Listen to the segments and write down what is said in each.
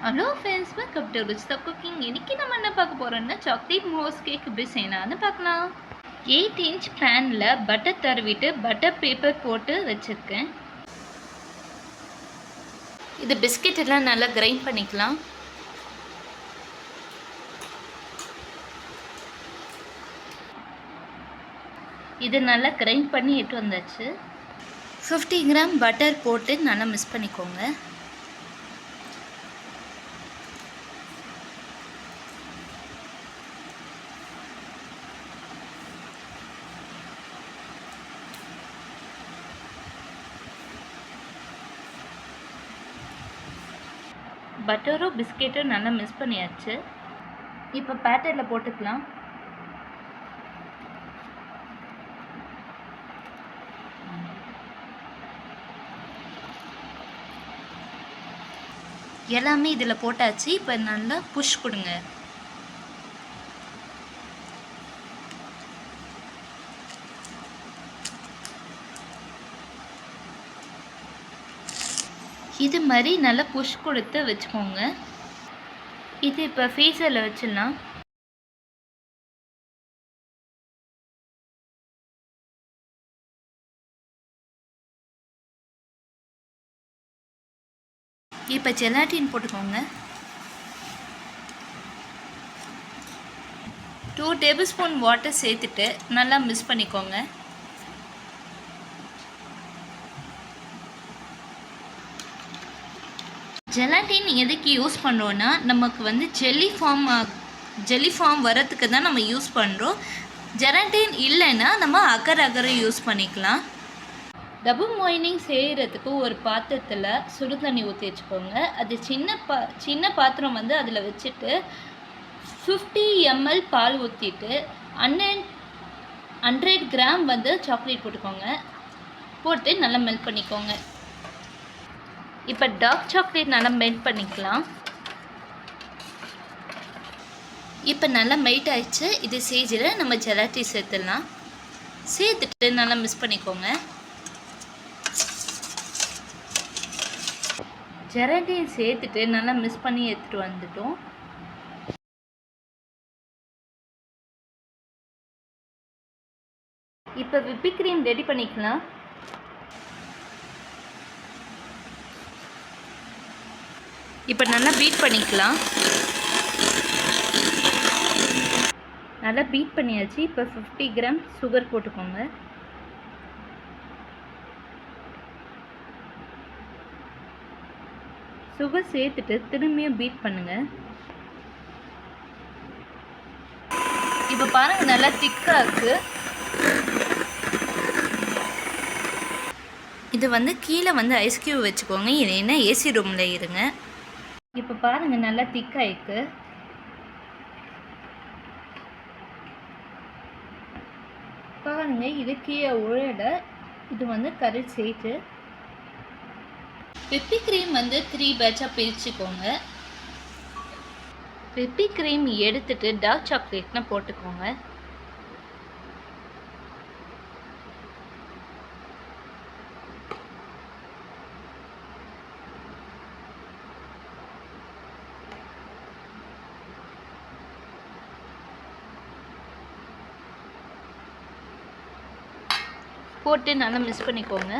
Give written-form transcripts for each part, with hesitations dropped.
Hello friends, welcome to Ruchitha cooking. இன்றைக்கி நம்ம என்ன பார்க்க போகிறோம்னா சாக்லேட் மோஸ் கேக் எப்படி செய்யலாம்னு பார்க்கலாம். 8 இன்ச் பேனில் பட்டர் தடவிட்டு பட்டர் பேப்பர் போட்டு வச்சுருக்கேன். இது பிஸ்கெட் எல்லாம் நல்லா கிரைண்ட் பண்ணிக்கலாம். இது நல்லா கிரைண்ட் பண்ணி எடுத்து வந்தாச்சு. 50 கிராம் பட்டர் போட்டு நல்லா மிக்ஸ் பண்ணிக்கோங்க. பட்டரும் பிஸ்கெட்டும் நல்லா மிக்ஸ் பண்ணியாச்சு. இப்போ பேட்டரில் போட்டுக்கலாம். எல்லாமே இதில் போட்டாச்சு. இப்போ நல்லா புஷ் கொடுங்க. இது மாதிரி நல்லா புஷ் கொடுத்து வச்சுக்கோங்க. இது இப்போ ஃப்ரீசரில் வச்சிடலாம். இப்போ ஜெலாட்டின் போட்டுக்கோங்க. 2 டேபிள் ஸ்பூன் வாட்டர் சேர்த்துட்டு நல்லா மிக்ஸ் பண்ணிக்கோங்க. ஜெலாட்டின் எதுக்கு யூஸ் பண்ணுறோன்னா, நமக்கு வந்து ஜெல்லி ஃபார்ம் வரத்துக்கு தான் நம்ம யூஸ் பண்ணுறோம். ஜெலாட்டின் இல்லைன்னா நம்ம அகர் யூஸ் பண்ணிக்கலாம். டபுள் பாயிலிங் செய்கிறதுக்கு ஒரு பாத்திரத்தில் சுடு தண்ணி ஊற்றி வச்சுக்கோங்க. அது சின்ன பாத்திரம் வந்து அதில் வச்சுட்டு 50 ml பால் ஊற்றிட்டு 100 கிராம் வந்து சாக்லேட் போட்டுக்கோங்க. போட்டு நல்லா மெல்ட் பண்ணிக்கோங்க. இப்போ டார்க் சாக்லேட் நல்லா மெல்ட் பண்ணிக்கலாம். இப்போ நல்லா மெல்ட் ஆயிடுச்சு. இது ஸ்டேஜில் நம்ம ஜெலாட்டி சேர்த்துடலாம். சேர்த்துட்டு நல்லா மிக்ஸ் பண்ணிக்கோங்க. ஜெலாட்டியை சேர்த்துட்டு நல்லா மிக்ஸ் பண்ணி எடுத்துகிட்டு வந்துட்டோம். இப்போ விப்பிங் க்ரீம் ரெடி பண்ணிக்கலாம். இப்போ நல்லா பீட் பண்ணிக்கலாம். நல்லா பீட் பண்ணியாச்சு. இப்போ 50 கிராம் சுகர் போட்டுக்கோங்க. சுகர் சேர்த்துட்டு திரும்பியும் பீட் பண்ணுங்கள். இப்போ பாருங்கள், நல்லா திக்காக இருக்குது. இது வந்து கீழே வந்து ஐஸ் கியூப் வச்சுக்கோங்க. இல்லைன்னா ஏசி ரூமில் இருங்க. இப்போ பாருங்கள், நல்லா திக்காயிருக்கு. பாருங்கள், இது கீழே உழல. இது வந்து கரெக்ட் சேர்த்து விப்பிங் க்ரீம் வந்து 3 பேட்சாக பிரிச்சுக்கோங்க. விப்பிங் க்ரீம் எடுத்துட்டு டார்க் சாக்லேட்னா போட்டுக்கோங்க. போட்டு நல்லா மிக்ஸ் பண்ணிக்கோங்க.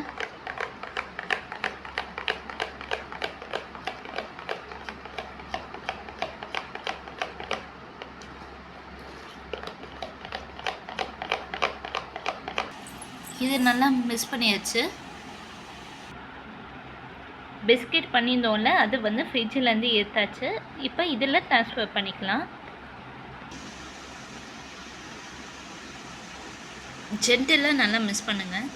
இது நல்லா மிக்ஸ் பண்ணியாச்சு. பிஸ்கெட் பண்ணியிருந்தோம்ல, அது வந்து ஃப்ரிட்ஜிலேருந்து எடுத்தாச்சு. இப்போ இதில் ட்ரான்ஸ்ஃபர் பண்ணிக்கலாம். ஜென்டிலாக நல்லா மிக்ஸ் பண்ணுங்கள்.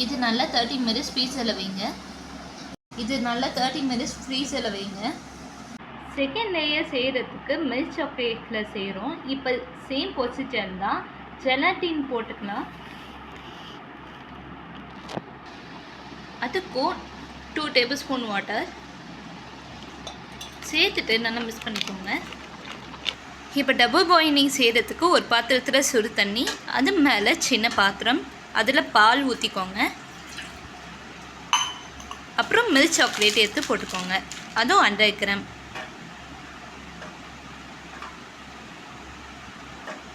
இது நல்லா 30 மினிட்ஸ் ஃப்ரீசரில் வைங்க. ஃப்ரீசரில் வைங்க. செகண்ட் லேயர் செய்கிறதுக்கு மில்க் சாக்லேட்டில் செய்கிறோம். இப்போ சேம் ப்ரொசீஜர் தான். ஜெலாட்டின் போட்டுக்கலாம். அதுக்கும் 2 டேபிள் ஸ்பூன் வாட்டர் சேர்த்துட்டு நல்லா மிக்ஸ் பண்ணிக்கோங்க. இப்போ டபுள் பாயிலிங் செய்கிறதுக்கு ஒரு பாத்திரத்தில் சுடு தண்ணி, அது மேலே சின்ன பாத்திரம், அதில் பால் ஊற்றிக்கோங்க. அப்புறம் மில்க் சாக்லேட் எடுத்து போட்டுக்கோங்க, அதுவும் 100 கிராம்.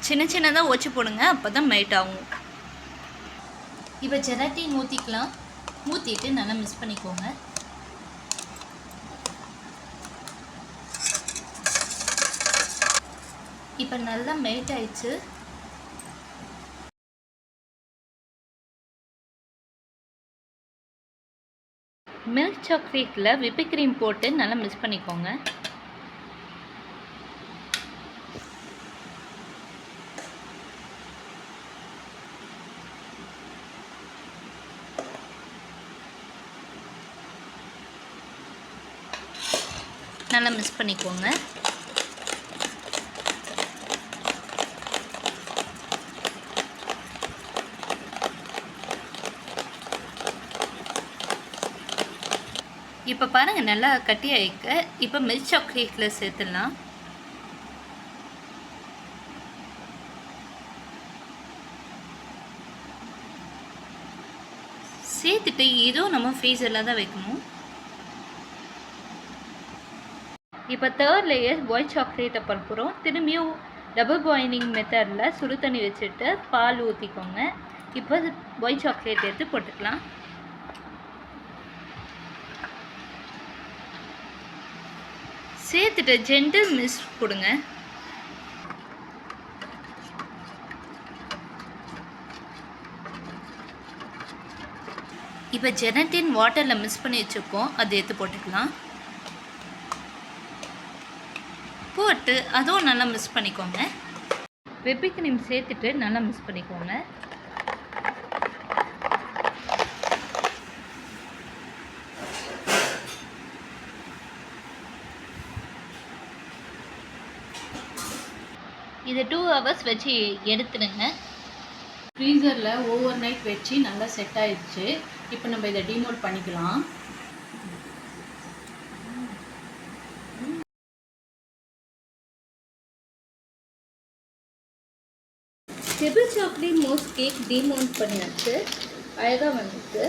சின்ன சின்னதாக ஒச்சு போடுங்க, அப்போ தான் மெல்ட் ஆகும். இப்போ ஜெலட்டின் ஊற்றிக்கலாம். ஊற்றிட்டு நல்லா மிக்ஸ் பண்ணிக்கோங்க. இப்போ நல்லா மெல்ட் ஆயிடுச்சு. மில்க் சாக்லேட்டில் விப்பிங் க்ரீம் போட்டு நல்லா மிக்ஸ் பண்ணிக்கோங்க. நல்லா மிக்ஸ் பண்ணிக்கோங்க. இப்போ பாருங்கள் நல்லா கட்டி ஆயிக்க. இப்போ மில்க் சாக்லேட்டில் சேர்த்துடலாம். சேர்த்துட்டு இதுவும் நம்ம ஃப்ரீசரில் தான் வைக்கணும். இப்போ தேர்ட் லேயர் ஒயிட் சாக்லேட்டை பரப்புகிறோம். திரும்பியும் டபுள் பாயிலிங் மெத்தடில் சுடு தண்ணி வச்சுட்டு பால் ஊற்றிக்கோங்க. இப்போ ஒயிட் சாக்லேட் எடுத்து போட்டுக்கலாம். சேர்த்துட்டு ஜென்டில் மிக்ஸ் கொடுங்க. இப்போ ஜெலட்டின் வாட்டரில் மிக்ஸ் பண்ணி வச்சுருக்கோம், அதை எடுத்து போட்டுக்கலாம். போட்டு அதுவும் நல்லா மிக்ஸ் பண்ணிக்கோங்க. விப்பிங் க்ரீம் சேர்த்துட்டு நல்லா மிக்ஸ் பண்ணிக்கோங்க. இதை 2 ஹவர்ஸ் வச்சு எடுத்துடுங்க. ஃப்ரீசரில் ஓவர் நைட் வச்சு நல்லா செட் ஆயிடுச்சு. இப்போ நம்ம இதை டிமோல்ட் பண்ணிக்கலாம். டபுள் சாக்லேட் மோஸ் கேக் டிமோல்ட் பண்ணியாச்சு. அழகாக வந்துருக்கு.